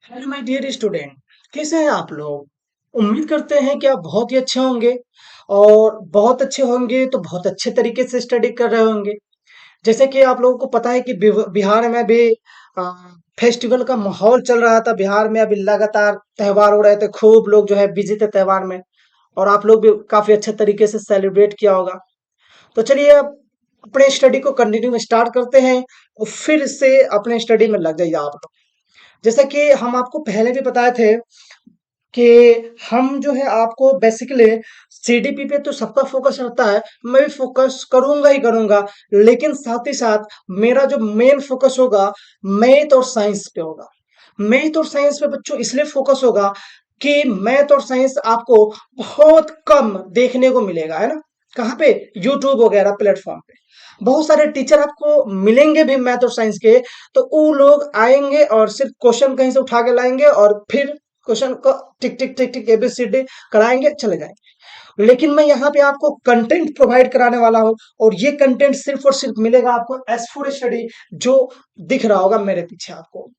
Hello my dear student. कैसे हैं आप लोग? उम्मीद करते हैं कि आप बहुत ही अच्छे होंगे। और बहुत अच्छे होंगे तो बहुत अच्छे तरीके से स्टडी कर रहे होंगे। जैसे कि आप लोगों को पता है कि बिहार में भी आ, फेस्टिवल का माहौल चल रहा था। बिहार में अभी लगातार त्योहार हो रहे थे, खूब लोग जो है बिजी थे त्योहार में। और आप लोग भी काफी अच्छे तरीके से सेलिब्रेट किया होगा। तो चलिए अब अपने स्टडी को कंटिन्यू स्टार्ट करते हैं और फिर से अपने स्टडी में लग जाइए आप लोग। जैसा कि हम आपको पहले भी बताए थे कि हम जो है आपको बेसिकली सीडीपी पे तो सबका फोकस रहता है, मैं भी फोकस करूंगा ही करूंगा। लेकिन साथ ही साथ मेरा जो मेन फोकस होगा मैथ और साइंस पे होगा। मैथ और साइंस पे बच्चों इसलिए फोकस होगा कि मैथ और साइंस आपको बहुत कम देखने को मिलेगा, है ना। कहाँ पे? यूट्यूब वगैरह प्लेटफॉर्म पे बहुत सारे टीचर आपको मिलेंगे भी मैथ और साइंस के। तो वो लोग आएंगे और सिर्फ क्वेश्चन कहीं से उठा के लाएंगे और फिर क्वेश्चन को टिक टिक टिक टिक एबीसीडी कराएंगे, चले जाएंगे। लेकिन मैं यहाँ पे आपको कंटेंट प्रोवाइड कराने वाला हूँ। और ये कंटेंट सिर्फ और सिर्फ मिलेगा आपको एस फॉर स्टडी, जो दिख रहा होगा मेरे पीछे आपको।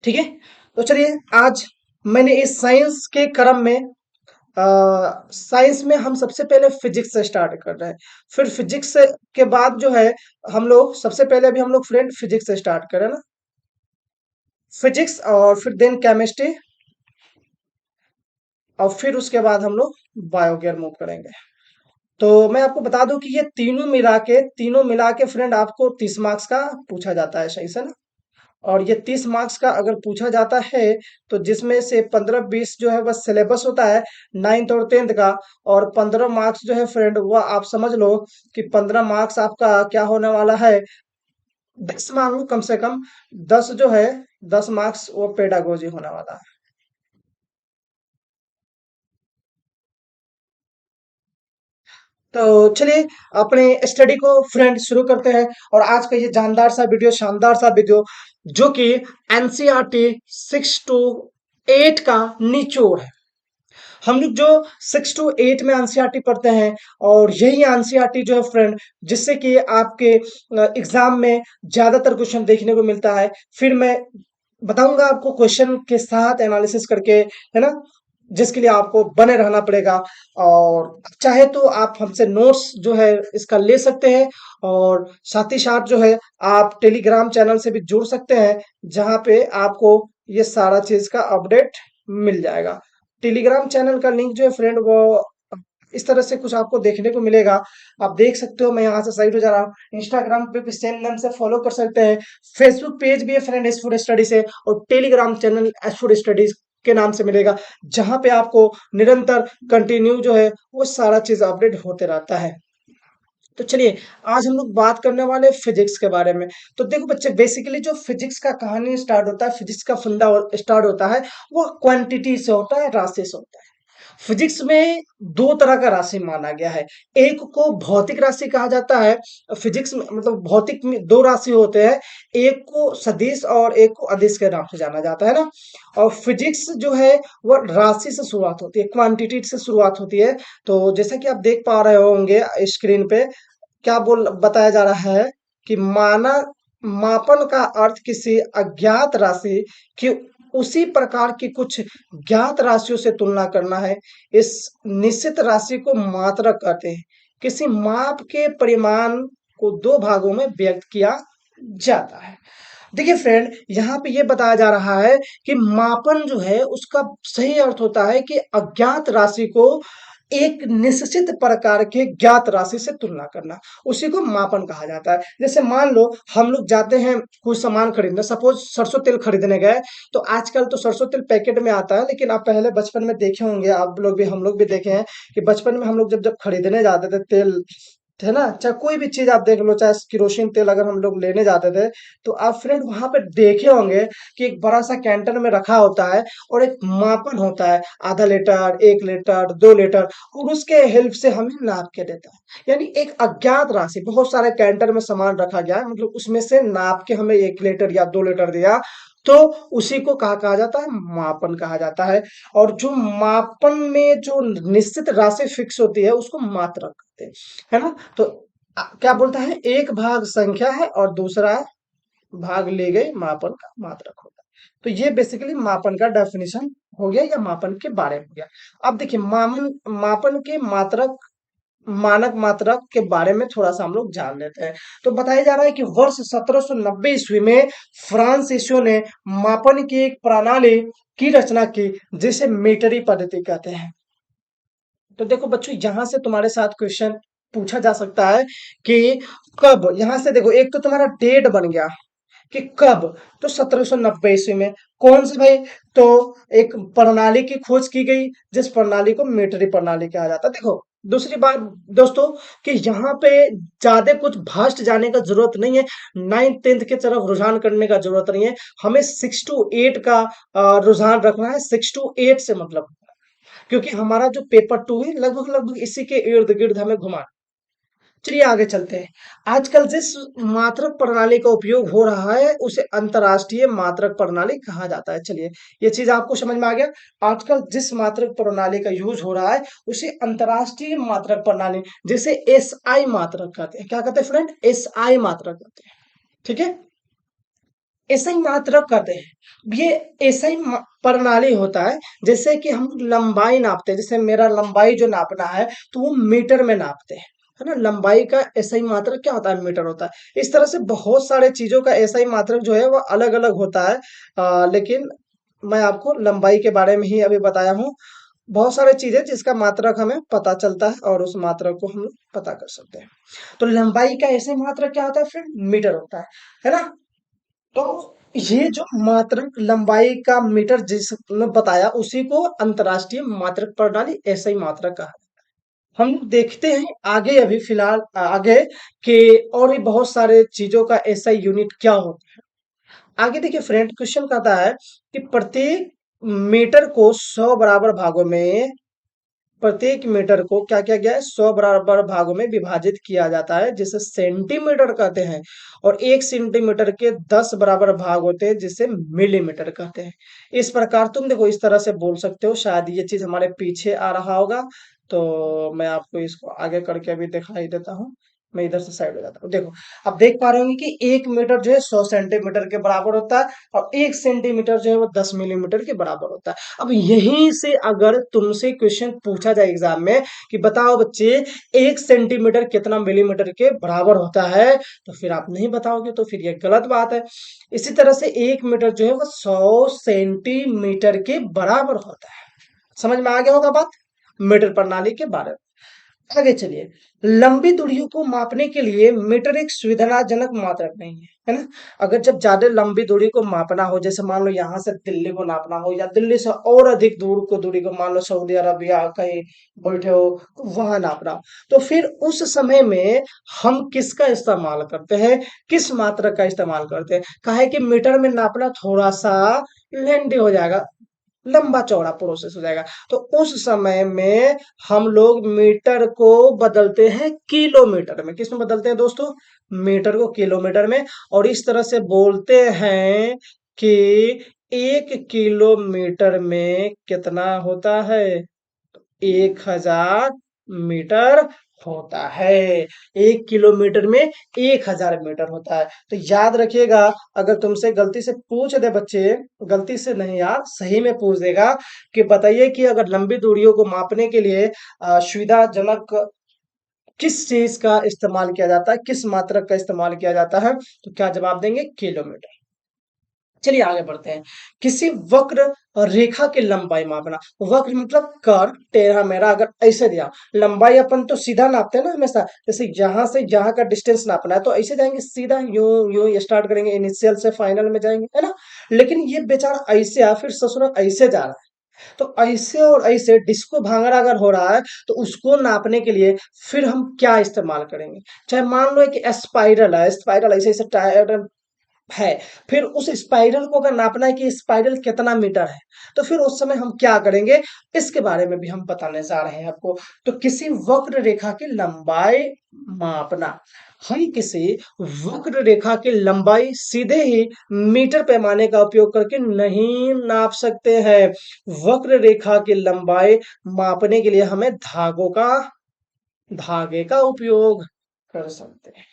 ठीक है। तो चलिए आज मैंने इस साइंस के क्रम में साइंस में हम सबसे पहले फिजिक्स से स्टार्ट कर रहे हैं। फिर फिजिक्स के बाद जो है हम लोग सबसे पहले अभी हम लोग फ्रेंड फिजिक्स से स्टार्ट करें ना। फिजिक्स और फिर देन केमिस्ट्री और फिर उसके बाद हम लोग बायोगैर मूव करेंगे। तो मैं आपको बता दूं कि ये तीनों मिला के फ्रेंड आपको 30 मार्क्स का पूछा जाता है, सही से ना। और ये 30 मार्क्स का अगर पूछा जाता है तो जिसमें से 15-20 जो है बस सिलेबस होता है 9th और 10th का। और 15 मार्क्स जो है फ्रेंड वो आप समझ लो कि 15 मार्क्स आपका क्या होने वाला है। 10 मान लो कम से कम। 10 जो है 10 मार्क्स वो पेडागोजी होने वाला है। तो चलिए अपने स्टडी को फ्रेंड शुरू करते हैं। और आज का ये जानदार सा वीडियो, शानदार सा वीडियो, जो कि एनसीईआरटी 6 to 8 का निचोड़ है। हम लोग जो 6 to 8 में एनसीईआरटी पढ़ते हैं, और यही एनसीईआरटी जो है फ्रेंड जिससे कि आपके एग्जाम में ज्यादातर क्वेश्चन देखने को मिलता है। फिर मैं बताऊंगा आपको क्वेश्चन के साथ एनालिसिस करके, है ना, जिसके लिए आपको बने रहना पड़ेगा। और चाहे तो आप हमसे नोट्स जो है इसका ले सकते हैं। और साथ ही साथ जो है आप टेलीग्राम चैनल से भी जुड़ सकते हैं, जहां पे आपको ये सारा चीज का अपडेट मिल जाएगा। टेलीग्राम चैनल का लिंक जो है फ्रेंड वो इस तरह से कुछ आपको देखने को मिलेगा। आप देख सकते हो, मैं यहाँ से साइड हो जा रहा हूँ। इंस्टाग्राम पे भी सेम नाम से फॉलो कर सकते हैं। फेसबुक पेज भी है फ्रेंड एस फॉर स्टडी से, और Telegram channel S for studies के नाम से मिलेगा, जहां पे आपको निरंतर कंटिन्यू जो है वो सारा चीज अपडेट होते रहता है। तो चलिए आज हम लोग बात करने वाले फिजिक्स के बारे में। तो देखो बच्चे, बेसिकली जो फिजिक्स का कहानी स्टार्ट होता है, फिजिक्स का फंडा स्टार्ट होता है, वो क्वांटिटी से होता है, राशि से होता है। फिजिक्स में दो तरह का राशि माना गया है। एक को भौतिक राशि कहा जाता है। फिजिक्स में मतलब भौतिक में दो राशि होते हैं। एक को सदिश और एक को अदिश के नाम से जाना जाता है ना। और फिजिक्स जो है वो राशि से शुरुआत होती है, क्वांटिटी से शुरुआत होती है। तो जैसा कि आप देख पा रहे होंगे स्क्रीन पे, क्या बोल बताया जा रहा है कि माना मापन का अर्थ किसी अज्ञात राशि की उसी प्रकार की कुछ ज्ञात राशियों से तुलना करना है। इस निश्चित राशि को मात्रक कहते हैं। किसी माप के परिमाण को दो भागों में व्यक्त किया जाता है। देखिए फ्रेंड, यहाँ पे ये बताया जा रहा है कि मापन जो है उसका सही अर्थ होता है कि अज्ञात राशि को एक निश्चित प्रकार के ज्ञात राशि से तुलना करना, उसी को मापन कहा जाता है। जैसे मान लो हम लोग जाते हैं कुछ सामान खरीदने, सपोज सरसों तेल खरीदने गए। तो आजकल तो सरसों तेल पैकेट में आता है, लेकिन आप पहले बचपन में देखे होंगे, आप लोग भी हम लोग भी देखे हैं कि बचपन में हम लोग जब जब खरीदने जाते थे तेल, है ना, चाहे कोई भी चीज आप देख लो, चाहे किरोसिन तेल अगर हम लोग लेने जाते थे, तो आप फ्रेंड वहां पे देखे होंगे कि एक बड़ा सा कैंटर में रखा होता है और एक मापन होता है, आधा लीटर, 1 लीटर, 2 लीटर, और उसके हेल्प से हमें नाप के देता है। यानी एक अज्ञात राशि, बहुत सारे कैंटर में सामान रखा गया है, मतलब उसमें से नाप के हमें 1 लीटर या 2 लीटर दिया, तो उसी को कहा जाता है, मापन कहा जाता है। और जो मापन में जो निश्चित राशि फिक्स होती है उसको मात्रक कहते हैं, है ना। तो क्या बोलता है, एक भाग संख्या है और दूसरा भाग ली गई मापन का मात्रक होता है। तो ये बेसिकली मापन का डेफिनेशन हो गया या मापन के बारे में हो गया। अब देखिए मामन मापन के मात्रक मानक मात्रक के बारे में थोड़ा सा हम लोग जान लेते हैं। तो बताया जा रहा है कि वर्ष 1790 ईस्वी में फ्रांसीसियों ने मापन की एक प्रणाली की रचना की जिसे मीटरी पद्धति कहते हैं। तो देखो बच्चों यहां से तुम्हारे साथ क्वेश्चन पूछा जा सकता है कि कब, यहां से देखो एक तो तुम्हारा डेट बन गया कि कब, तो 1790 ईस्वी में। कौन से भाई, तो एक प्रणाली की खोज की गई जिस प्रणाली को मीटरी प्रणाली कहा जाता है। देखो दूसरी बात दोस्तों कि यहाँ पे ज्यादा कुछ भास्ट जाने का जरूरत नहीं है, 9th 10th की तरफ रुझान करने का जरूरत नहीं है, हमें 6 to 8 का रुझान रखना है, 6 to 8 से मतलब, क्योंकि हमारा जो पेपर 2 है लगभग लगभग इसी के इर्द गिर्द हमें घुमा। चलिए आगे चलते हैं। आजकल जिस मात्रक प्रणाली का उपयोग हो रहा है उसे अंतरराष्ट्रीय मात्रक प्रणाली कहा जाता है। चलिए ये चीज आपको समझ में आ गया। आजकल जिस मात्रक प्रणाली का यूज हो रहा है उसे अंतरराष्ट्रीय मात्रक प्रणाली, जिसे एसआई मात्रक कहते हैं। क्या कहते हैं फ्रेंड? एसआई मात्रक कहते हैं। ठीक है, एसआई मात्रक कहते हैं। ये एसआई प्रणाली होता है जैसे कि हम लंबाई नापते हैं, जैसे मेरा लंबाई जो नापना है तो वो मीटर में नापते हैं, है ना। लंबाई का एसआई मात्रक क्या होता है? मीटर होता है। इस तरह से बहुत सारे चीजों का एसआई मात्रक जो है वो अलग अलग होता है। लेकिन मैं आपको लंबाई के बारे में ही अभी बताया हूँ। बहुत सारे चीजें जिसका मात्रक हमें पता चलता है और उस मात्रक को हम लोग पता कर सकते हैं। तो लंबाई का एसआई मात्रक क्या होता है फ्रेंड? मीटर होता है ना। तो ये जो मात्रक लंबाई का मीटर जिसने बताया उसी को अंतरराष्ट्रीय मात्रक प्रणाली एसआई मात्रक कहा। हम देखते हैं आगे, अभी फिलहाल आगे के और भी बहुत सारे चीजों का एसआई यूनिट क्या होता है। आगे देखिए फ्रेंड, क्वेश्चन कहता है कि प्रत्येक मीटर को 100 बराबर भागों में, प्रत्येक मीटर को क्या किया गया है? 100 बराबर भागों में विभाजित किया जाता है जिसे सेंटीमीटर कहते हैं। और 1 सेंटीमीटर के 10 बराबर भाग होते हैं जिसे मिलीमीटर कहते हैं। इस प्रकार तुम देखो इस तरह से बोल सकते हो। शायद ये चीज हमारे पीछे आ रहा होगा, तो मैं आपको इसको आगे करके अभी दिखाई देता हूँ। मैं इधर से साइड हो जाता हूँ। देखो अब देख पा रहे होंगे कि 1 मीटर जो है 100 सेंटीमीटर के बराबर होता है और 1 सेंटीमीटर जो है वो 10 मिलीमीटर के बराबर होता है। अब यहीं से अगर तुमसे क्वेश्चन पूछा जाए एग्जाम में कि बताओ बच्चे 1 सेंटीमीटर कितना मिलीमीटर के बराबर होता है, तो फिर आप नहीं बताओगे, तो फिर ये गलत बात है। इसी तरह से 1 मीटर जो है वो 100 सेंटीमीटर के बराबर होता है। समझ में आ गया होगा बात मीटर प्रणाली के बारे में। आगे चलिए, लंबी दूरियों को मापने के लिए मीटर एक सुविधाजनक मात्रक नहीं है ना। अगर जब ज्यादा लंबी दूरी को मापना हो, जैसे मान लो यहाँ से दिल्ली को नापना हो या दिल्ली से और अधिक दूर को दूरी को, मान लो सऊदी अरबिया कहीं बैठे हो तो वहां नापना हो, तो फिर उस समय में हम किसका इस्तेमाल करते हैं? किस मात्रक का इस्तेमाल करते हैं? काहे कि मीटर में नापना थोड़ा सा लेंदी हो जाएगा, लंबा चौड़ा प्रोसेस हो जाएगा। तो उस समय में हम लोग मीटर को बदलते हैं किलोमीटर में। किस में बदलते हैं दोस्तों? मीटर को किलोमीटर में। और इस तरह से बोलते हैं कि 1 किलोमीटर में कितना होता है? 1000 मीटर होता है। 1 किलोमीटर में 1000 मीटर होता है। तो याद रखिएगा, अगर तुमसे गलती से पूछ दे बच्चे, गलती से नहीं यार सही में पूछ देगा कि बताइए कि अगर लंबी दूरियों को मापने के लिए सुविधाजनक किस चीज का इस्तेमाल किया जाता है, किस मात्रक का इस्तेमाल किया जाता है, तो क्या जवाब देंगे? किलोमीटर। चलिए आगे बढ़ते हैं। किसी वक्र रेखा की लंबाई मापना। वक्र मतलब कर टेढ़ा मेढ़ा, अगर ऐसे दिया लंबाई अपन तो सीधा नापते हैं ना हमेशा, जैसे यहाँ से यहाँ का डिस्टेंस नापना है तो ऐसे जाएंगे सीधा, यूं यूं स्टार्ट करेंगे, इनिशियल से फाइनल में जाएंगे, है ना। लेकिन ये बेचारा ऐसे आ फिर ससुर ऐसे जा रहा है, तो ऐसे और ऐसे डिस्को भांगड़ा अगर हो रहा है तो उसको नापने के लिए फिर हम क्या इस्तेमाल करेंगे? चाहे मान लो कि स्पाइरल है, स्पाइरल ऐसे ऐसे है, फिर उस स्पाइरल को अगर नापना है कि स्पाइरल कितना मीटर है, तो फिर उस समय हम क्या करेंगे, इसके बारे में भी हम बताने जा रहे हैं आपको। तो किसी वक्र रेखा की लंबाई मापना, हम किसी वक्र रेखा की लंबाई सीधे ही मीटर पैमाने का उपयोग करके नहीं नाप सकते हैं। वक्र रेखा की लंबाई मापने के लिए हमें धागे का उपयोग कर सकते हैं।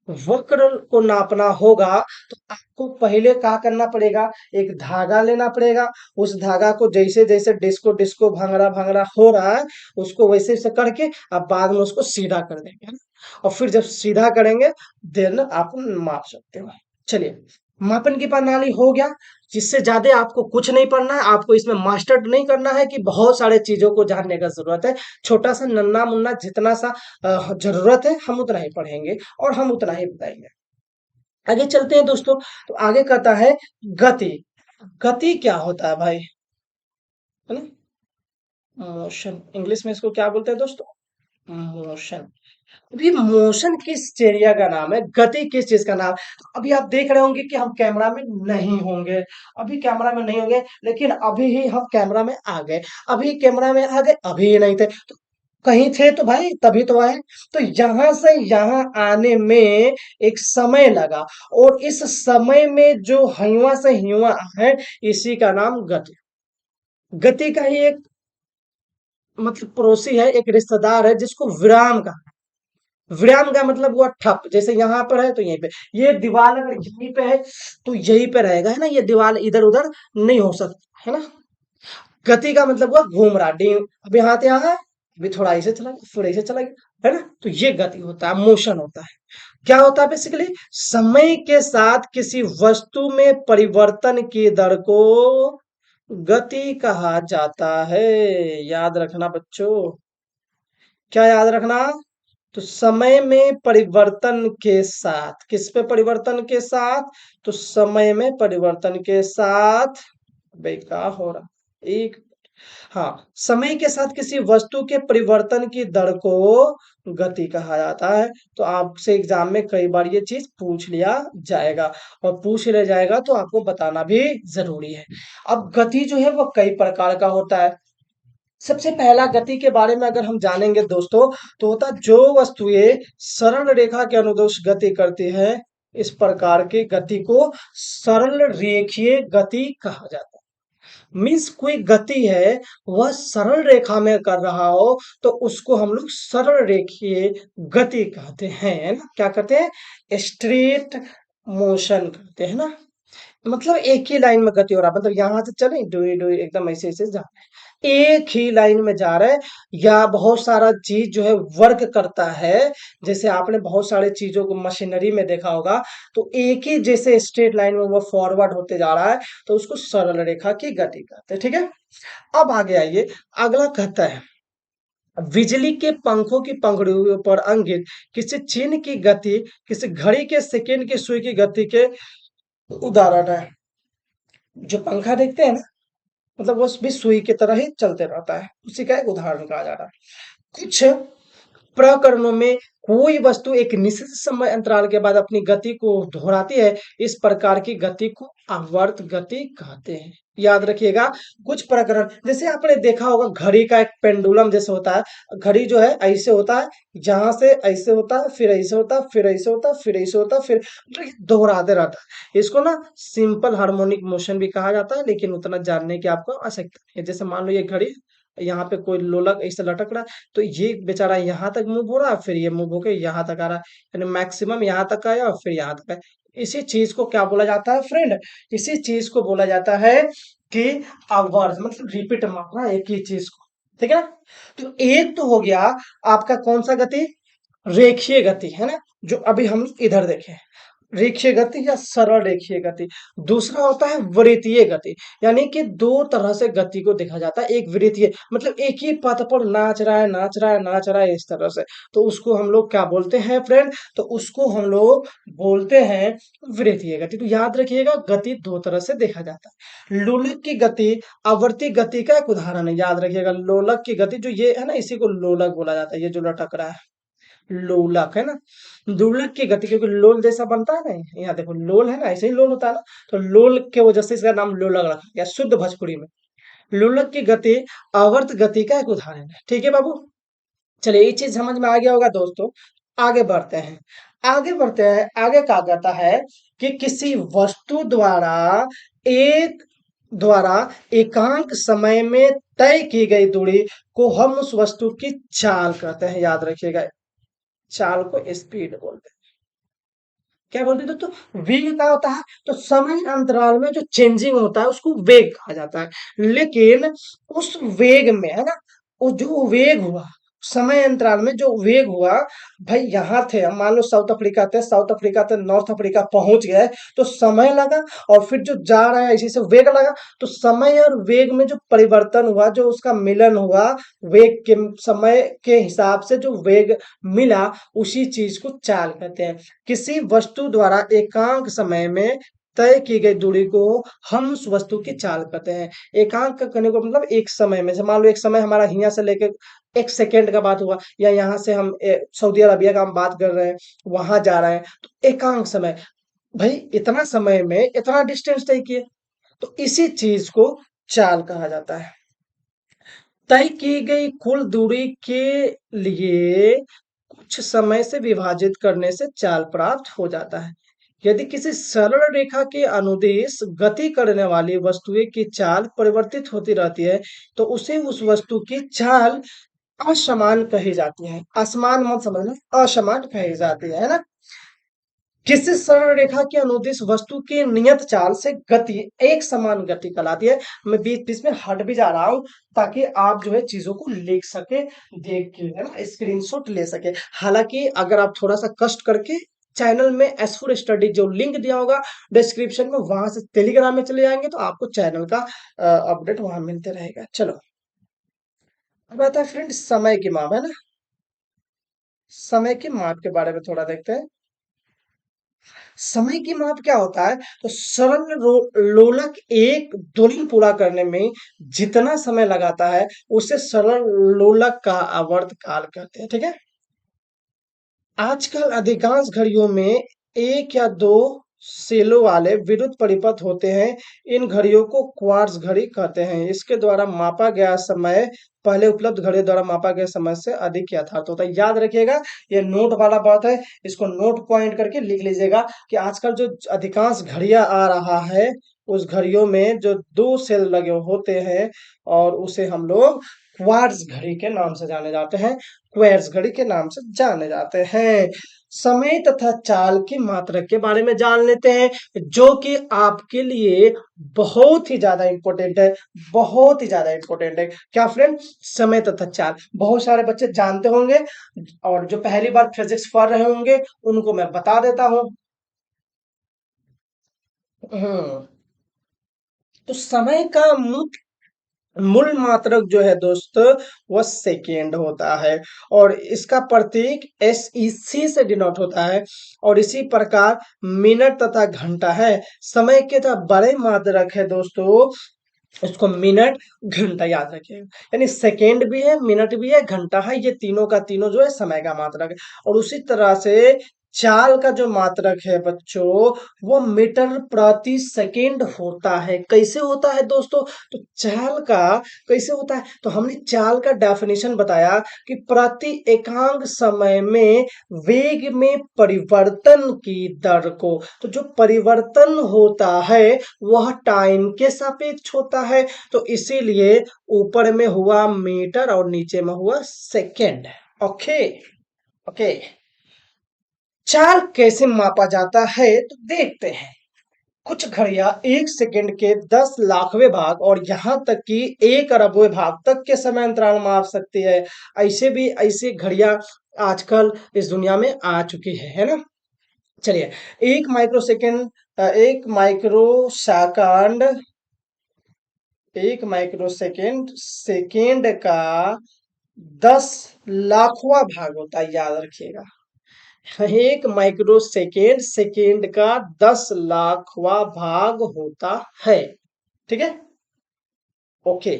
वक्र को नापना होगा तो आपको पहले क्या करना पड़ेगा, एक धागा लेना पड़ेगा। उस धागा को जैसे जैसे डिस्को डिस्को भांगड़ा भांगड़ा हो रहा है, उसको वैसे वैसे करके आप बाद में उसको सीधा कर देंगे, है ना। और फिर जब सीधा करेंगे देन आप माप सकते हो। चलिए, मापन की प्रणाली हो गया। जिससे ज्यादा आपको कुछ नहीं पढ़ना है, आपको इसमें मास्टर नहीं करना है कि बहुत सारे चीजों को जानने का जरूरत है। छोटा सा नन्ना मुन्ना जितना सा जरूरत है हम उतना ही पढ़ेंगे और हम उतना ही बताएंगे। आगे चलते हैं दोस्तों। तो आगे कहता है गति। गति क्या होता है भाई, है ना। मोशन, इंग्लिश में इसको क्या बोलते हैं दोस्तों, मोशन। अभी मोशन किस एरिया का नाम है, गति किस चीज का नाम है? तो अभी आप देख रहे होंगे कि हम कैमरा में नहीं होंगे, अभी कैमरा में नहीं होंगे, लेकिन अभी ही हम कैमरा में आ गए। अभी कैमरा में आ गए, अभी ही नहीं थे तो कहीं थे तो भाई तभी तो आए। तो यहां से यहां आने में एक समय लगा, और इस समय में जो हयुआ से हुआ है, इसी का नाम गति। गति का ही एक मतलब पड़ोसी है, एक रिश्तेदार है जिसको विराम का, विराम का मतलब हुआ ठप। जैसे यहाँ पर है तो यहीं पे, ये दीवार अगर यहीं पे है तो यहीं पे रहेगा, है ना। ये दीवार इधर उधर नहीं हो सकती, है ना। गति का मतलब हुआ घूम रहा, डी अभी यहाँ से यहाँ है, अभी थोड़ा ऐसे चला गया, फिर ऐसे चला गया, है ना। तो ये गति होता है, मोशन होता है। क्या होता है बेसिकली, समय के साथ किसी वस्तु में परिवर्तन की दर को गति कहा जाता है। याद रखना बच्चों, क्या याद रखना। तो समय में परिवर्तन के साथ, किस पे परिवर्तन के साथ, तो समय में परिवर्तन के साथ। बेकार हो रहा एक, हाँ, समय के साथ किसी वस्तु के परिवर्तन की दर को गति कहा जाता है। तो आपसे एग्जाम में कई बार ये चीज पूछ लिया जाएगा, और पूछ लिया जाएगा तो आपको बताना भी जरूरी है। अब गति जो है वो कई प्रकार का होता है। सबसे पहला गति के बारे में अगर हम जानेंगे दोस्तों, तो होता है जो वस्तुएं सरल रेखा के अनुदिश गति करती है, इस प्रकार की गति को सरल रेखीय गति कहा जाता है। मीन्स कोई गति है वह सरल रेखा में कर रहा हो तो उसको हम लोग सरल रेखीय गति कहते हैं, है ना। क्या कहते हैं, स्ट्रेट मोशन कहते हैं ना। मतलब एक ही लाइन में गति हो रहा है, मतलब यहां से चले डोई डोई एकदम ऐसे ऐसे जा रहे हैं, एक ही लाइन में जा रहे हैं। या बहुत सारा चीज जो है वर्क करता है, जैसे आपने बहुत सारे चीजों को मशीनरी में देखा होगा, तो एक ही जैसे स्ट्रेट लाइन में वो फॉरवर्ड होते जा रहा है, तो उसको सरल रेखा की गति कहते हैं, ठीक है। अब आगे आइए, अगला कहता है बिजली के पंखों की पंखुड़ियों पर अंकित किसी चिन्ह की गति किसी घड़ी के सेकंड की सुई की गति के उदाहरण है। जो पंखा देखते हैं ना, मतलब वो भी सुई की तरह ही चलते रहता है, उसी का एक उदाहरण कहा जा रहा है। कुछ प्रकरणों में कोई वस्तु एक निश्चित समय अंतराल के बाद अपनी गति को दोहराती है, इस प्रकार की गति को आवर्त गति कहते हैं। याद रखिएगा, कुछ प्रकरण जैसे आपने देखा होगा घड़ी का एक पेंडुलम जैसे होता है। घड़ी जो है ऐसे होता है, जहां से ऐसे होता है, फिर ऐसे होता है, फिर ऐसे होता है, फिर ऐसे होता है, फिर मतलब ये दोहराते रहता है। इसको ना सिंपल हार्मोनिक मोशन भी कहा जाता है, लेकिन उतना जानने की आपको आवश्यकता नहीं है। जैसे मान लो ये घड़ी, यहाँ पे कोई लोलक ऐसे लटक रहा है, तो ये बेचारा यहाँ तक मूव हो रहा है, फिर ये मूव होके यहाँ तक आ रहा है, यानी मैक्सिमम यहाँ तक आया और फिर यहाँ तक है। इसी चीज को क्या बोला जाता है फ्रेंड, इसी चीज को बोला जाता है कि आवर्स, मतलब रिपीट मारना एक ही चीज को, ठीक है ना। तो एक तो हो गया आपका कौन सा गति, रेखीय गति, है ना, जो अभी हम इधर देखें, रेखीय गति या सरल रेखीय गति। दूसरा होता है वृत्तीय गति, यानी कि दो तरह से गति को देखा जाता है। एक वृत्तीय मतलब एक ही पथ पर नाच रहा है नाच रहा है नाच रहा है, इस तरह से, तो उसको हम लोग क्या बोलते हैं फ्रेंड, तो उसको हम लोग बोलते हैं वृत्तीय गति। तो याद रखिएगा, गति दो तरह से देखा जाता है। लोलक की गति आवर्ती गति का एक उदाहरण है। याद रखिएगा, लोलक की गति जो ये है ना, इसी को लोलक बोला जाता है, ये जो लटक रहा है लोलक, है ना। लोलक की गति, क्योंकि लोल जैसा बनता है ना, यहाँ देखो लोल है ना, ऐसे ही लोल होता है ना, तो लोल के वजह से इसका नाम लोलक रखा गया शुद्ध भोजपुरी में। लोलक की गति आवर्त गति का एक उदाहरण है, ठीक है बाबू। चलिए ये चीज समझ में आ गया होगा दोस्तों। आगे बढ़ते हैं, आगे बढ़ते हैं। आगे कहा जाता है कि किसी वस्तु द्वारा एक द्वारा एकांक समय में तय की गई दूरी को हम उस वस्तु की चाल कहते हैं। याद रखिएगा, चाल को स्पीड बोलते हैं। क्या बोलते थे? तो वेग क्या होता है? तो समय अंतराल में जो चेंजिंग होता है उसको वेग कहा जाता है। लेकिन उस वेग में है ना, वो जो वेग हुआ, समय अंतराल में जो वेग हुआ, भाई यहाँ थे हम, मान लो साउथ अफ्रीका थे, साउथ अफ्रीका से नॉर्थ अफ्रीका पहुंच गए, तो समय लगा, और फिर जो जा रहा है इसी से वेग लगा। तो समय और वेग में जो परिवर्तन हुआ, जो उसका मिलन हुआ, वेग के समय के हिसाब से जो वेग मिला, उसी चीज को चाल कहते हैं। किसी वस्तु द्वारा एकांक समय में तय की गई दूरी को हम उस वस्तु की चाल कहते हैं। एकांक करने को मतलब एक समय में से, मान लो एक समय हमारा यहाँ से लेके एक सेकेंड का बात हुआ, या यहाँ से हम सऊदी अरबिया का हम बात कर रहे हैं, वहां जा रहे हैं, तो एकांक समय, भाई इतना समय में इतना डिस्टेंस तय किए, तो इसी चीज को चाल कहा जाता है। तय की गई कुल दूरी के लिए कुछ समय से विभाजित करने से चाल प्राप्त हो जाता है। यदि किसी सरल रेखा के अनुदिश गति करने वाली वस्तुएं की चाल परिवर्तित होती रहती है, तो उसे उस वस्तु की चाल असमान कही जाती है। असमान मत समझना, असमान कही जाती है ना। किसी सरल रेखा के अनुदिश वस्तु की नियत चाल से गति एक समान गति कहलाती है। मैं बीच बीच में हट भी जा रहा हूं, ताकि आप जो है चीजों को लिख सके, देख के है ना, स्क्रीनशॉट ले सके। हालांकि अगर आप थोड़ा सा कष्ट करके चैनल में एस4 स्टडी जो लिंक दिया होगा डिस्क्रिप्शन में, वहां से टेलीग्राम में चले जाएंगे तो आपको चैनल का अपडेट वहां मिलते रहेगा। चलो, अब आता है फ्रेंड समय की माप, है ना। समय की माप के बारे में थोड़ा देखते हैं। समय की माप क्या होता है? तो सरल लोलक एक दोलन पूरा करने में जितना समय लगाता है, उसे सरल लोलक का आवर्त काल कहते हैं। ठीक है। आजकल अधिकांश घड़ियों में एक या दो सेलो वाले विद्युत परिपथ होते हैं। इन घड़ियों को क्वार्ट्ज घड़ी कहते हैं। इसके द्वारा मापा गया समय पहले उपलब्ध घड़ियों द्वारा मापा गया समय से अधिक यथार्थ होता है। याद रखिएगा, ये नोट वाला बात है, इसको नोट पॉइंट करके लिख लीजिएगा कि आजकल जो अधिकांश घड़ियां आ रहा है, उस घड़ियों में जो दो सेल लगे होते हैं, और उसे हम लोग क्वार्ट्ज घड़ी के नाम से जाने जाते हैं, क्वेर्स घड़ी के नाम से जाने जाते हैं। समय तथा चाल की मात्रा के बारे में जान लेते हैं, जो कि आपके लिए बहुत ही ज्यादा इंपॉर्टेंट है, बहुत ही ज्यादा इंपॉर्टेंट है। क्या फ्रेंड? समय तथा चाल बहुत सारे बच्चे जानते होंगे, और जो पहली बार फिजिक्स पढ़ रहे होंगे उनको मैं बता देता हूं। हम्म तो समय का मूल मात्रक जो है दोस्त, वह सेकेंड होता है, और इसका प्रतीक SEC से डिनोट होता है। और इसी प्रकार मिनट तथा घंटा है। समय के जो बड़े मात्रक है दोस्तों, उसको मिनट घंटा याद रखिएगा। यानी सेकेंड भी है, मिनट भी है, घंटा है, ये तीनों का तीनों जो है समय का मात्रक है। और उसी तरह से चाल का जो मात्रक है बच्चों, वो मीटर प्रति सेकेंड होता है। कैसे होता है दोस्तों? तो चाल का कैसे होता है, तो हमने चाल का डेफिनेशन बताया कि प्रति एकांक समय में वेग में परिवर्तन की दर को, तो जो परिवर्तन होता है वह टाइम के सापेक्ष होता है। तो इसीलिए ऊपर में हुआ मीटर और नीचे में हुआ सेकेंड। ओके। ओके। चाल कैसे मापा जाता है, तो देखते हैं। कुछ घड़ियां एक सेकंड के 10 लाखवें भाग और यहां तक कि 1 अरबवें भाग तक के समय अंतराल माप सकती है। ऐसे भी ऐसी घड़ियां आजकल इस दुनिया में आ चुकी है ना। चलिए, एक माइक्रो सेकंड, एक माइक्रो सेकंड, एक माइक्रो सेकंड सेकंड का 10 लाखवां भाग होता है, याद रखिएगा। एक माइक्रो सेकेंड सेकेंड का 10 लाखवां भाग होता है। ठीक है। ओके।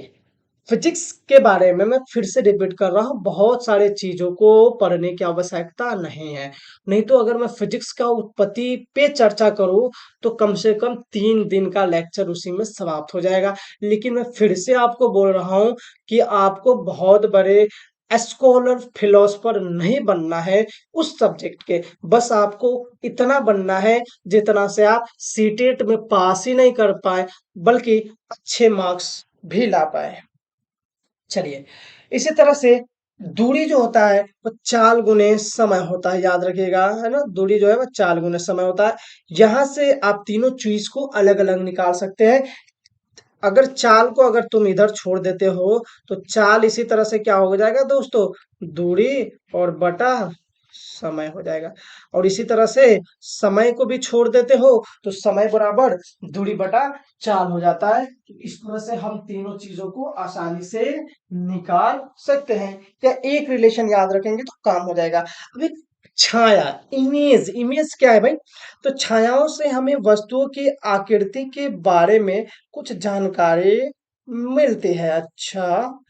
फिजिक्स के बारे में मैं फिर से रिपीट कर रहा हूँ, बहुत सारे चीजों को पढ़ने की आवश्यकता नहीं है। नहीं तो अगर मैं फिजिक्स का उत्पत्ति पे चर्चा करूँ तो कम से कम 3 दिन का लेक्चर उसी में समाप्त हो जाएगा। लेकिन मैं फिर से आपको बोल रहा हूँ कि आपको बहुत बड़े स्कॉलर फिलोसफर नहीं बनना है उस सब्जेक्ट के, बस आपको इतना बनना है जितना से आप सीटेट में पास ही नहीं कर पाए, बल्कि अच्छे मार्क्स भी ला पाए। चलिए, इसी तरह से दूरी जो होता है वो चाल गुने समय होता है, याद रखिएगा, है ना। दूरी जो है वो चाल गुने समय होता है। यहाँ से आप तीनों चीज को अलग अलग निकाल सकते हैं। अगर चाल को अगर तुम इधर छोड़ देते हो तो चाल इसी तरह से क्या हो जाएगा दोस्तों, दूरी और बटा समय हो जाएगा। और इसी तरह से समय को भी छोड़ देते हो तो समय बराबर दूरी बटा चाल हो जाता है। तो इस तरह से हम तीनों चीजों को आसानी से निकाल सकते हैं। क्या एक रिलेशन याद रखेंगे तो काम हो जाएगा। अभी छाया, इमेज, इमेज क्या है भाई, तो छायाओं से हमें वस्तुओं की आकृति के बारे में कुछ जानकारी मिलती है, अच्छा,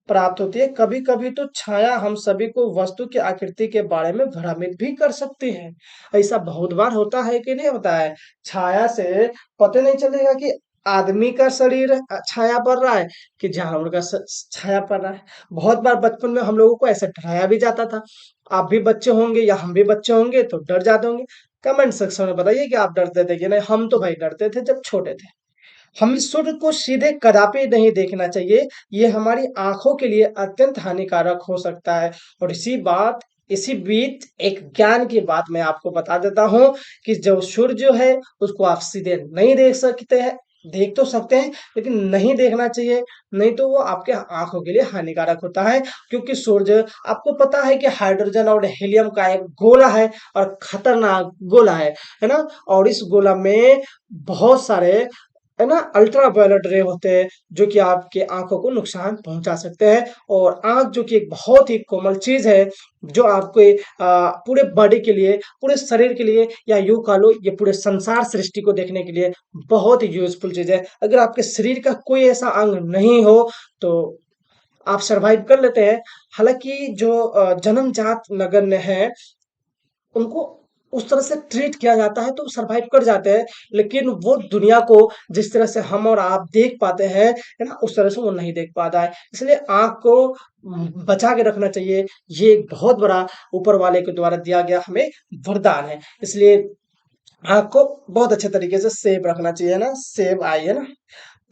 प्राप्त होती है। कभी कभी तो छाया हम सभी को वस्तु की आकृति के बारे में भ्रमित भी कर सकती है। ऐसा बहुत बार होता है कि नहीं होता है। छाया से पता नहीं चलेगा कि आदमी का शरीर छाया पड़ रहा है कि जानवर का छाया पड़ रहा है। बहुत बार बचपन में हम लोगों को ऐसे डराया भी जाता था। आप भी बच्चे होंगे या हम भी बच्चे होंगे तो डर जाते होंगे। कमेंट सेक्शन में बताइए कि आप डरते थे कि नहीं। हम तो भाई डरते थे जब छोटे थे। हमें सूर्य को सीधे कदापि नहीं देखना चाहिए। ये हमारी आंखों के लिए अत्यंत हानिकारक हो सकता है। और इसी बीच एक ज्ञान की बात मैं आपको बता देता हूँ कि जो सूर्य जो है उसको आप सीधे नहीं देख सकते हैं। देख तो सकते हैं लेकिन नहीं देखना चाहिए, नहीं तो वो आपके आंखों के लिए हानिकारक होता है। क्योंकि सूर्य, आपको पता है कि हाइड्रोजन और हीलियम का एक गोला है और खतरनाक गोला है ना। और इस गोला में बहुत सारे, है ना, अल्ट्रा वायलेट रे होते हैं जो कि आपके आंखों को नुकसान पहुंचा सकते हैं। और आंख जो कि एक बहुत ही कोमल चीज है, जो आपके पूरे बॉडी के लिए, पूरे शरीर के लिए, या यूं कह लो ये पूरे संसार सृष्टि को देखने के लिए बहुत ही यूजफुल चीज है। अगर आपके शरीर का कोई ऐसा अंग नहीं हो तो आप सरवाइव कर लेते हैं। हालांकि जो जन्मजात नगण्य है उनको उस तरह से ट्रीट किया जाता है तो सरवाइव कर जाते हैं। लेकिन वो दुनिया को जिस तरह से हम और आप देख पाते हैं, है ना, उस तरह से वो नहीं देख पाता है। इसलिए आंख को बचा के रखना चाहिए। ये एक बहुत बड़ा ऊपर वाले के द्वारा दिया गया हमें वरदान है। इसलिए आंख को बहुत अच्छे तरीके से सेव रखना चाहिए ना, सेव आई, है ना।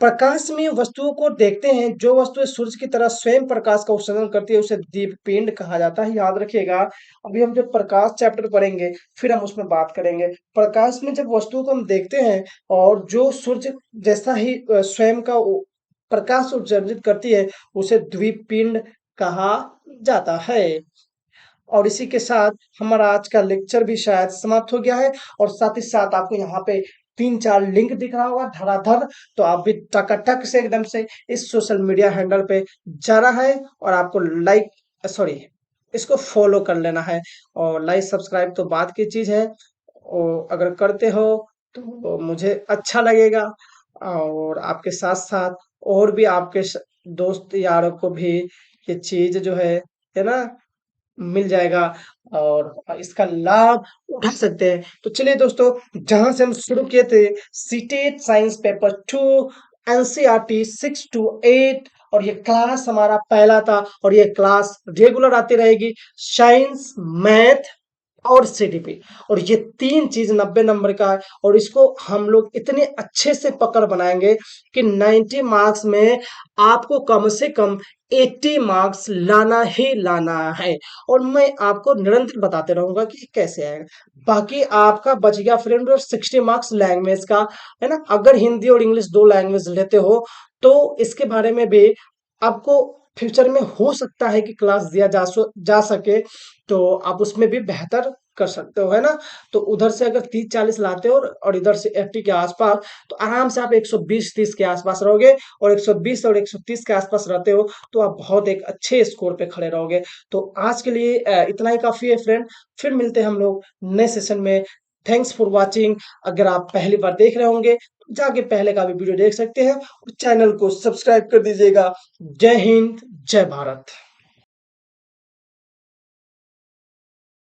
प्रकाश में वस्तुओं को देखते हैं। जो वस्तुएं सूर्य की तरह स्वयं प्रकाश का उत्सर्जन करती है उसे दीपपिंड कहा जाता है, याद रखिएगा। अभी हम जब प्रकाश चैप्टर पढ़ेंगे फिर हम उसमें बात करेंगे। प्रकाश में जब वस्तुओं को हम देखते हैं और जो सूर्य जैसा ही स्वयं का प्रकाश उत्सर्जित करती है उसे द्वीपपिंड कहा जाता है। और इसी के साथ हमारा आज का लेक्चर भी शायद समाप्त हो गया है। और साथ ही साथ आपको यहाँ पे 3-4 लिंक दिख रहा होगा धड़ाधड़, तो आप भी टकाटक से एकदम से इस सोशल मीडिया हैंडल पे जाना है और आपको लाइक, सॉरी, इसको फॉलो कर लेना है। और लाइक सब्सक्राइब तो बात की चीज है, और अगर करते हो तो मुझे अच्छा लगेगा। और आपके साथ साथ और भी आपके दोस्त यारों को भी ये चीज जो है ना, मिल जाएगा और इसका लाभ उठा सकते हैं। तो चलिए दोस्तों, जहां से हम शुरू किए थे, CTET science paper 2 NCERT 6 to 8, और ये क्लास हमारा पहला था और ये क्लास रेगुलर आती रहेगी। साइंस, मैथ और सीडीपी, और ये तीन चीज 90 नंबर का है। और इसको हम लोग इतने अच्छे से पकड़ बनाएंगे कि 90 मार्क्स में आपको कम से कम 80 मार्क्स लाना ही लाना है। और मैं आपको निरंतर बताते रहूंगा कि कैसे आएगा। बाकी आपका बच गया फ्रेंड 60 मार्क्स लैंग्वेज का, है ना। अगर हिंदी और इंग्लिश दो लैंग्वेज लेते हो तो इसके बारे में भी आपको फ्यूचर में हो सकता है कि क्लास दिया जा सके, तो आप उसमें भी बेहतर कर सकते हो, है ना। तो उधर से अगर 30-40 लाते हो और इधर से 80 के आसपास, तो आराम से आप 120-30 के आसपास रहोगे। और 120 और 130 के आसपास रहते हो तो आप बहुत एक अच्छे स्कोर पे खड़े रहोगे। तो आज के लिए इतना ही काफी है फ्रेंड। फिर मिलते हैं हम लोग नए सेशन में। Thanks for watching. अगर आप पहली बार देख रहे होंगे तो जाके पहले का भी वीडियो देख सकते हैं और चैनल को सब्सक्राइब कर दीजिएगा। जय हिंद, जय भारत।